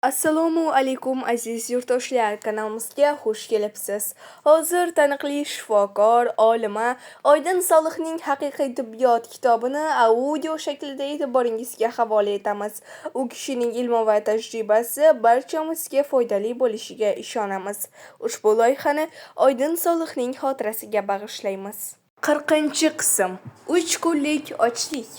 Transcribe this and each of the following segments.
Assalomu alaykum aziz yurtdoshlar, kanalimizga xush kelibsiz. Hozir taniqli shifokor, olima Oydin Solihning Haqiqiy tibbiyot kitobini audio shaklida e'tiboringizga havola etamiz. U kishining ilmi va tajribasi barchamizga foydali bo'lishiga ishonamiz. Ushbu loyihani Oydin Solihning xotirasiga bag'ishlaymiz. 40-qism. 3 kunlik ochlik.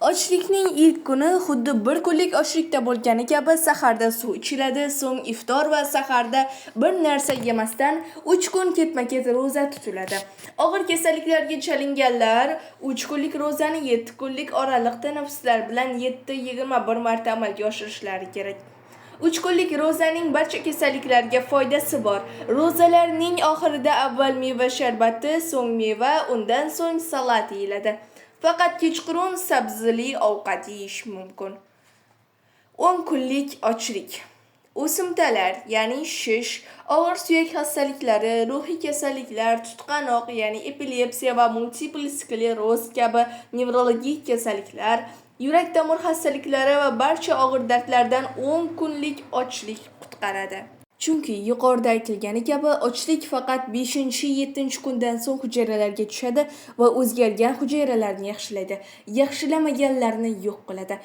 Ochlikning ilk kuni xuddi bir kunlik ochlikda bo'lgani kabi saharda suv ichiladi, so'ng iftor va saharda bir narsa yemasdan 3 kun ketma-ket roza tutiladi. Og'ir kasalliklarga chalinganlar 3 kunlik rozani 7 kunlik oraliq tanaffuslar bilan 7-21 marta amalga oshirishlari kerak. 3 kunlik rozaning barcha kasalliklarga foydasi bor. Rozalarning oxirida avval meva sharbati, so'ng meva, undan so'ng salat yeyiladi. Faqat kechqurun sabzili ovqat yeyish mumkin. 10 kunlik ochlik. O'simtalar, ya'ni shish, og'ir suyak xastaliklari, ruhiy kasalliklar, tutqanoq, ya'ni epilepsiya va multipl skleroz kabi nevrologik kasalliklar, yurak tomir xastaliklari va barcha og'ir dardlardan 10 kunlik ochlik qutqaradi. Chunki yuqorida aytilgani kabi ochlik faqat 5-7 kundan so'ng hujayralarga tushadi va o'zgargan hujayralarni yaxshilaydi, yaxshilamaganlarni yo'q qiladi.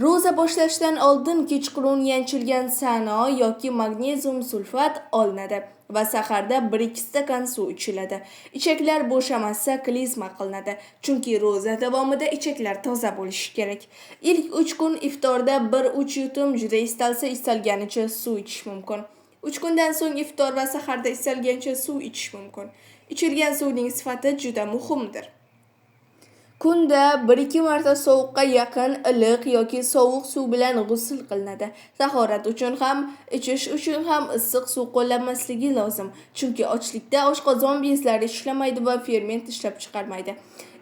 Roza boshlashdan oldin kechqurun yanchilgan sano yoki magnezium sulfat olinadi va saharda 1-2 stakan suv ichiladi. Ichaklar bo'shamasa klizma qilinadi, chunki roza davomida ichaklar toza bo'lishi kerak. Ilk 3 kun iftorda 1-3 yutum, juda istalganicha suv ichish mumkin. 3 kundan so'ng iftor va saharda istalgancha suv ichish mumkin. Ichilgan suvning sifati juda muhimdir. Kunda 1-2 marta sovuqqa yaqin iliq yoki sovuq suv bilan g'usl qilinadi. Tahorat uchun ham, ichish uchun ham issiq suv qo'llanmasligi lozim, chunki ochlikda oshqozon bezlari ishlamaydi va ferment ishlab chiqarmaydi.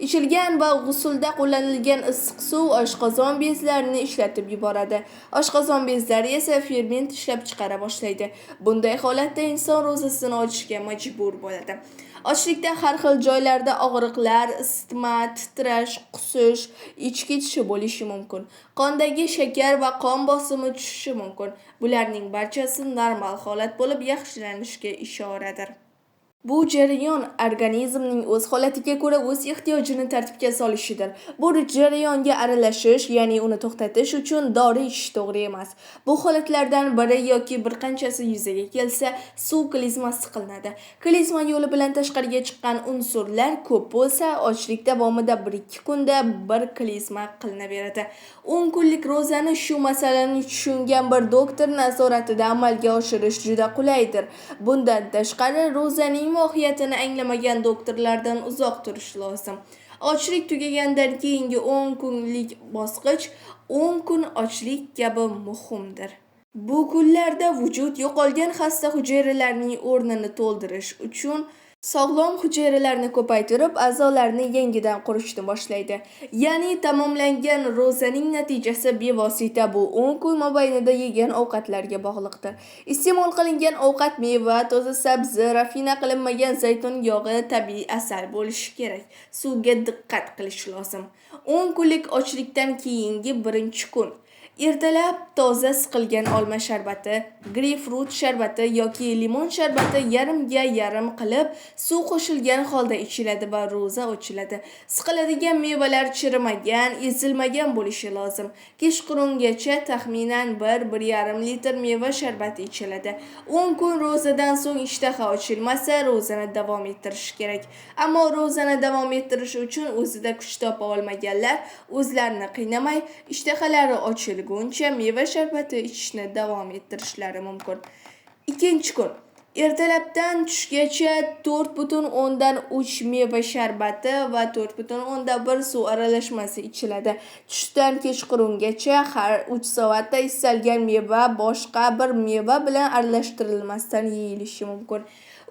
Ichilgan va g'uslda qo'llanilgan issiq suv oshqozon bezlarini ishlatib yuboradi. Oshqozon bezlari esa ferment ishlab chiqara boshlaydi. Bunday holatda inson ro'zasini ochishga majbur bo'ladi. Ochlikda har xil joylarda og'riqlar, isitma, titrash, qusish, ich ketishi bo'lishi mumkin. Qondagi shakar va qon bosimi tushishi mumkin. Bularning barchasi normal holat bo'lib, yaxshilanishga ishoradir. Bu jarayon organizmning o'z holatiga ko'ra o'z ehtiyojini tartibga solishidir. Bu jarayonga aralashish, ya'ni uni to'xtatish uchun dori ichish to'g'ri emas. Bu holatlardan biri yoki bir qanchasi yuzaga kelsa, suv klizmasi qilinadi. Klizma yo'li bilan tashqariga chiqqan unsurlar ko'p bo'lsa, ochlik davomida 1-2 kunda bir klizma qilinaveradi. 10 kunlik rozani shu masalani tushungan bir doktor nazoratida amalga oshirish juda qulaydir. Bundan tashqari rozaning mohiyatini anglamagan doktorlardan uzoq turish lozim. Ochlik tugagandan keyingi 10 kunlik bosqich 10 kun ochlik kabi muhimdir. Bu kunlarda vujud yo'qolgan xasta hujayralarning o'rnini to'ldirish uchun sog'lom hujayralarni ko'paytirib, a'zolarni yangidan qurishni boshlaydi. Ya'ni tamomlangan rozaning natijasi bevosita bu 10 kun mobaynida yegan ovqatlarga bog'liqdir. Iste'mol qilingan ovqat meva, toza sabzi, rafina qilinmagan zaytun yog'i, tabiiy asal bo'lishi kerak. Suvga diqqat qilish lozim. 10 kunlik ochlikdan keyingi 1-kun. Ertalab toza siqilgan olma sharbati, greypfrut sharbati yoki limon sharbati yarimga yarim qilib suv qo'shilgan holda ichiladi va roza ochiladi. Siqiladigan mevalar chirimagan, ezilmagan bo'lishi lozim. Kechqurungacha taxminan 1-1,5 litr meva sharbati ichiladi. 10 kun rozadan so'ng ishtaha ochilmasa, rozani davom ettirish kerak. Ammo rozani davom ettirish uchun o'zida kuch topa olmaganlar o'zlarini qiynamay, ishtahalari ochilguncha meva sharbati ichishni davom ettirishlari mumkin. 2-kun. Ertalabdan tushgacha 4,3 meva sharbati va 4,1 suv aralashmasi ichiladi. Tushdan kechqurungacha har 3 soatda istalgan meva boshqa bir meva bilan aralashtirilmasdan yeyilishi mumkin.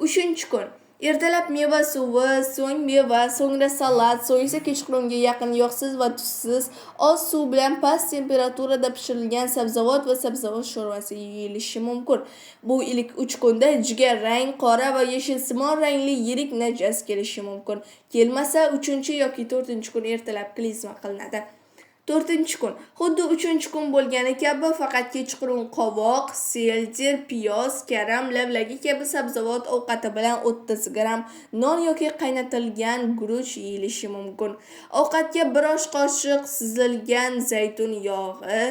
3-kun. Ertalab meva suvi, so'ng meva, so'ngra salat, so'ng esa kechqurunga yaqin yog'siz va tuzsiz oz suv bilan past temperaturada pishirilgan sabzavot va sabzavot sho'rvasi yeyilishi mumkin. Bu ilk 3 kunda jigar rang, qora va yashilsimon rangli yirik najas kelishi mumkin. Kelmasa 3 yoki 4 kun ertalab klizma qilinadi. 4-kun. Xuddi 3-kun bo'lgani kabi faqat kechqurun qovoq, selder, piyoz, karam, lavlagi kabi sabzavot ovqati bilan 30 gram non yoki qaynatilgan guruch yeyilishi mumkin. Ovqatga bir osh qoshiq sizilgan zaytun yog'i,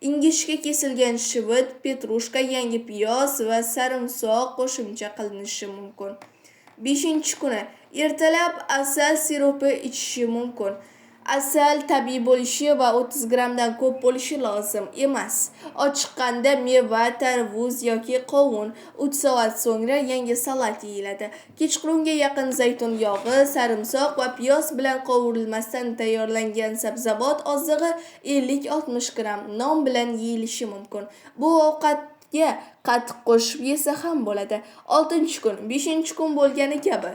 ingishga kesilgan shivit, petrushka, yangi piyoz va sarimsoq qo'shimcha qilinishi mumkin. 5-kuni ertalab asal siropi ichishi mumkin. Asal tabiiy bo'lishi va 30 gramdan ko'p bo'lishi lozim emas. Ochiqqanda meva, tarvuz yoki qovun 3 soat so'ngra yangi salat yeyiladi. Kechqurunga yaqin zaytun yog'i, sarimsoq va piyoz bilan qovurilmasdan tayyorlangan sabzavot ozig'i 50-60 gram non bilan yeyilishi mumkin. Bu ovqatga qatiq qo'shib yesa ham bo'ladi. 6-kun, 5-kun bo'lgani kabi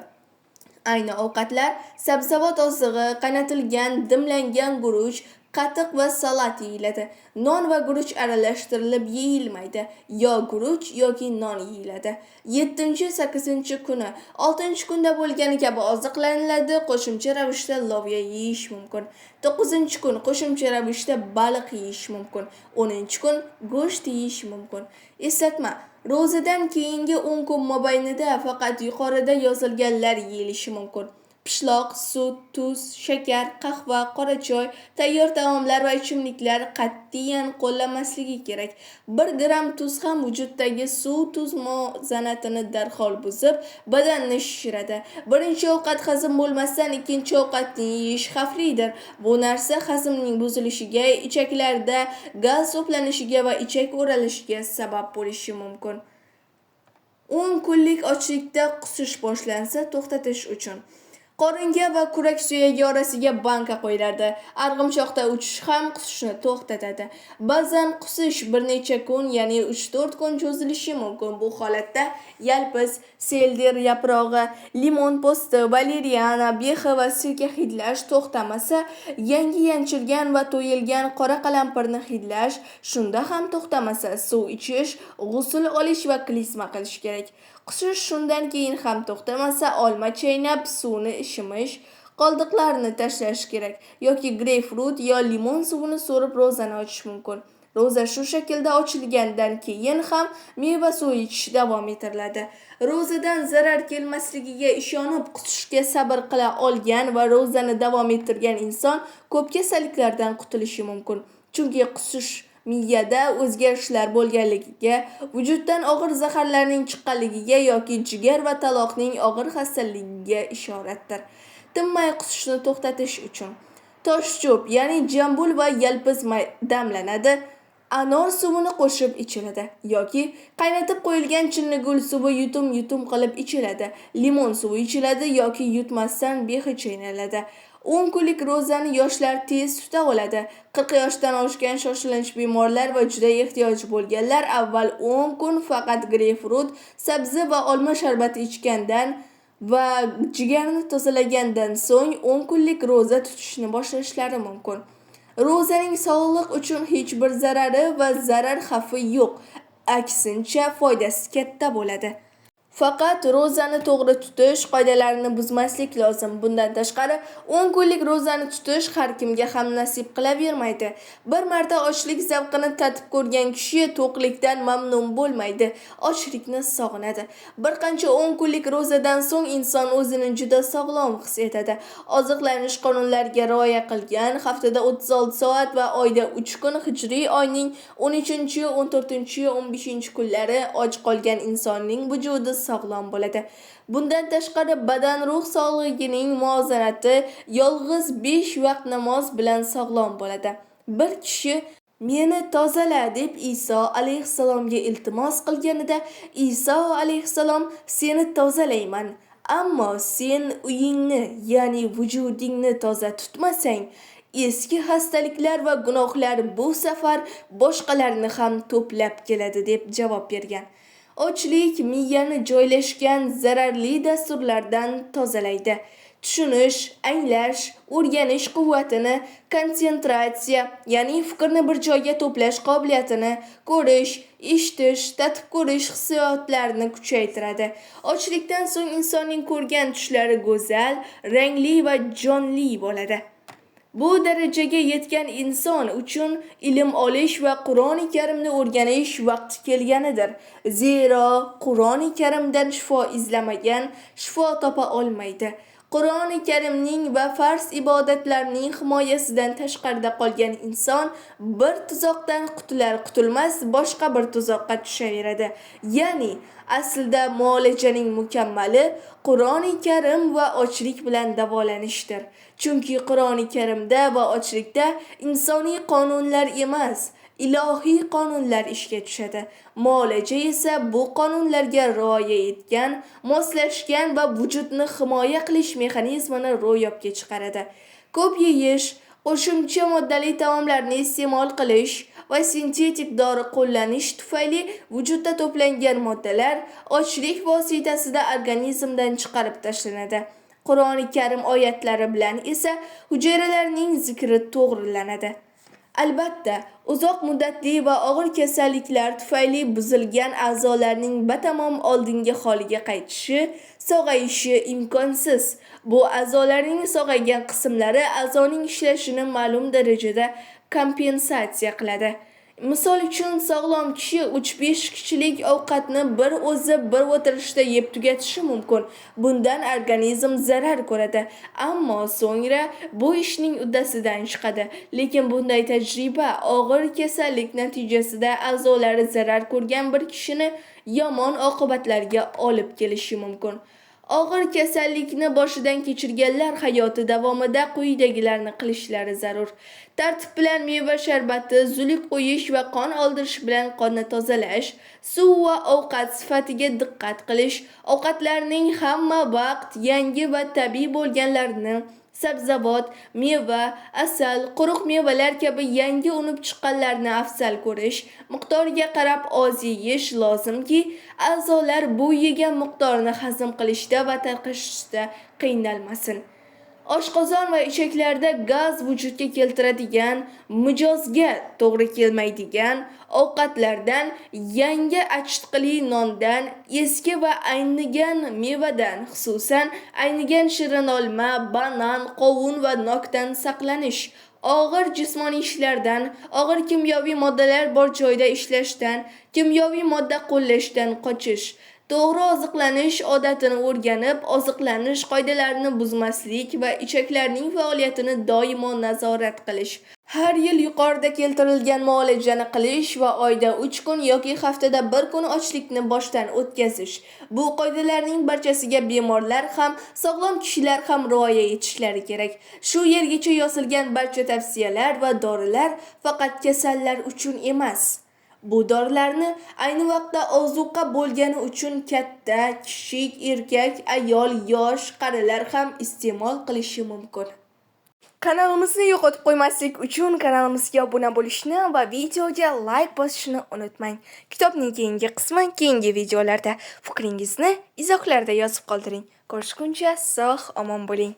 ayni ovqatlar sabzavot ozig'i, qaynatilgan dimlangan guruch, qatiq va salat yeyiladi. Non va guruch aralashtirilib yeyilmaydi. Yo guruch yoki non yeyiladi. 7-8-kuni 6-kunda bo'lgani kabi oziqlaniladi. Qo'shimcha ravishda loviya yeyish mumkin. 9-kun qo'shimcha ravishda baliq yeyish mumkin. 10-kun go'sht yeyish mumkin. Eslatma: ro'zadan keyingi 10 kun mobaynida faqat yuqorida yozilganlar yeyilishi mumkin. Pishloq, sut, tuz, shakar, qahva, qora choy, tayyor taomlar va ichimliklar qat'iyan qo'llanmasligi kerak. 1 gram tuz ham vujuddagi suv-tuz muvozanatini darhol buzib, badanni shishiradi. Birinchi ovqat hazm bo'lmasdan ikkinchi ovqatni yeyish xavflidir. Bu narsa hazmning buzilishiga, ichaklarda gaz to'planishiga va ichak o'ralishiga sabab bo'lishi mumkin. 10 kunlik ochlikda qusish boshlansa to'xtatish uchun qoringa va kurak suyagi orasiga banka qo'yiladi. Arg'imchoqda uchish ham qusishni to'xtatadi. Ba'zan qusish bir necha kun, ya'ni 3-4 kun cho'zilishi mumkin. Bu holatda yalpiz, selder yaprog'i, limon po'sti, valeriana, behi va sirka hidlash to'xtamasa, yangi yanchilgan va to'yilgan qora qalampirni hidlash, shunda ham to'xtamasa, suv ichish, g'usl olish va klizma qilish kerak. Qusish shundan keyin ham to'xtamasa, olma chaynab suvni ishimish, qoldiqlarni tashlash kerak yoki greypfrut yo limon suvini so'rib ro'zani ochish mumkin. Ro'za shu shaklda ochilgandan keyin ham meva suvi ichish davom ettiriladi. Ro'zadan zarar kelmasligiga ishonib qusishga sabr qila olgan va ro'zani davom ettirgan inson ko'p kasalliklardan qutulishi mumkin. Chunki qusish miyada o'zgarishlar bo'lganligiga, vujuddan og'ir zaharlarning chiqqanligiga yoki jigar va taloqning og'ir xastaligiga ishoratdir. Tinmay qusishni to'xtatish uchun toshcho'p, ya'ni jambul va yalpiz damlanadi. Anor suvini qo'shib ichiladi yoki qaynatib qo'yilgan chinnigul suvi yutum-yutum qilib ichiladi. Limon suvi ichiladi yoki yutmasdan behi chaynaladi. 10 kunlik ro'zani yoshlar tez tuta oladi. 40 yoshdan oshgan shoshilinch bemorlar va juda ehtiyoj bo'lganlar avval 10 kun faqat greypfrut, sabzi va olma sharbati ichgandan va jigarni tozalagandan so'ng 10 kunlik ro'za tutishni boshlashlari mumkin. Ro'zaning sog'liq uchun hech bir zarari va zarar xavfi yo'q. Aksincha, foydasi katta bo'ladi. Faqat ro'zani to'g'ri tutish qoidalarini buzmaslik lozim. Bundan tashqari, 10 kunlik ro'zani tutish har kimga ham nasib qilavermaydi. Bir marta ochlik zavqini tatib ko'rgan kishi to'qlikdan mamnun bo'lmaydi, ochlikni sog'inadi. Bir qancha 10 kunlik ro'zadan so'ng inson o'zini juda sog'lom his etadi. Oziqlanish qonunlariga rioya qilgan, haftada 36 soat va oyda 3 kun hijriy oyning 13, 14, 15 kunlari och qolgan insonning vujudi sog'lom bo'ladi. Bundan tashqari badan ruh sog'ligining muvozanati yolg'iz 5 vaqt namoz bilan sog'lom bo'ladi. Bir kishi meni tozala deb Iso alayhissalomga iltimos qilganida Iso alayhissalom seni tozalayman, ammo sen uyingni, ya'ni vujudingni toza tutmasang, eski xastaliklar va gunohlar bu safar boshqalarni ham to'plab keladi deb javob bergan. Ochlik miyani joylashgan zararli dasturlardan tozalaydi. Tushunish, anglash, o'rganish quvvatini, konsentratsiya, ya'ni fikrni bir joyga to'plash qobiliyatini, ko'rish, eshitish, tatib ko'rish hissiyotlarini kuchaytiradi. Ochlikdan so'ng insonning ko'rgan tushlari go'zal, rangli va jonli bo'ladi. Bu darajaga yetgan inson uchun ilm olish va Qur'oni Karimni o'rganish vaqti kelganidir. Zero Qur'oni Karimdan shifo izlamagan shifo topa olmaydi. Qur'oni Karimning va farz ibodatlarning himoyasidan tashqarida qolgan inson bir tuzoqdan qutular-qutulmas boshqa bir tuzoqqa tushaveradi. Ya'ni aslida muolajaning mukammali Qur'oni Karim va ochlik bilan davolanishdir. Chunki Qur'oni Karimda va ochlikda insoniy qonunlar emas, ilohiy qonunlar ishga tushadi. Muolaja esa bu qonunlarga rioya etgan, moslashgan va vujudni himoya qilish mexanizmini ro'yobga chiqaradi. Ko'p yeyish, qo'shimcha moddali taomlarni iste'mol qilish va sintetik dori qo'llanish tufayli vujudda to'plangan moddalar ochlik vositasida organizmdan chiqarib tashlanadi. Qur'oni Karim oyatlari bilan esa hujayralarning zikri to'g'rilanadi. Albatta, uzoq muddatli va og'ir kasalliklar tufayli buzilgan a'zolarning batamom oldingi holiga qaytishi, sog'ayishi imkonsiz. Bu a'zolarning sog'aygan qismlari a'zoning ishlashini ma'lum darajada kompensatsiya qiladi. Misol uchun, sog'lom kishi 3-5 kishilik ovqatni bir o'tirishda yeb tugatishi mumkin. Bundan organizm zarar ko'radi, ammo so'ngra bu ishning uddasidan chiqadi. Lekin bunday tajriba og'ir kasallik natijasida a'zolari zarar ko'rgan bir kishini yomon oqibatlarga olib kelishi mumkin. Og'ir kasallikni boshidan kechirganlar hayoti davomida quyidagilarni qilishlari zarur. Tartib bilan meva sharbati, zulik qo'yish va qon oldirish bilan qonni tozalash, suv va ovqat sifatiga diqqat qilish, ovqatlarning hamma vaqt yangi va tabiiy bo'lganlarini, sabzavot, meva, asal, quruq mevalar kabi yangi unib chiqqanlarni afzal ko'rish, miqdoriga qarab oz yeyish lozimki, a'zolar bu yegan miqdorni hazm qilishda va tarqatishda qiynalmasin. Oshqozon va ichaklarda gaz vujudga keltiradigan, mijozga to'g'ri kelmaydigan ovqatlardan, yangi achitqili nondan, eski va aynigan mevadan, xususan aynigan shirin olma, banan, qovun va nokdan saqlanish, og'ir jismoniy ishlardan, og'ir kimyoviy moddalar bor joyda ishlashdan, kimyoviy modda qo'llashdan qochish. To'g'ri oziqlanish odatini o'rganib, oziqlanish qoidalarini buzmaslik va ichaklarning faoliyatini doimo nazorat qilish. Har yil yuqorida keltirilgan muolajani qilish va oyda 3 kun yoki haftada 1 kun ochlikni boshdan o'tkazish. Bu qoidalarning barchasiga bemorlar ham, sog'lom kishilar ham rioya etishlari kerak. Shu yergacha yozilgan barcha tavsiyalar va dorilar faqat kasallar uchun emas. Bu dorilarni ayni vaqtda ozuqa bo'lgani uchun katta, kichik, erkak, ayol, yosh, qarilar ham iste'mol qilishi mumkin. Kanalimizni yo'qotib qo'ymaslik uchun kanalimizga obuna bo'lishni va videoga like bosishni unutmang. Kitobning keyingi qismi keyingi videolarda. Fikringizni izohlarda yozib qoldiring. Ko'rishguncha sog'-omon bo'ling.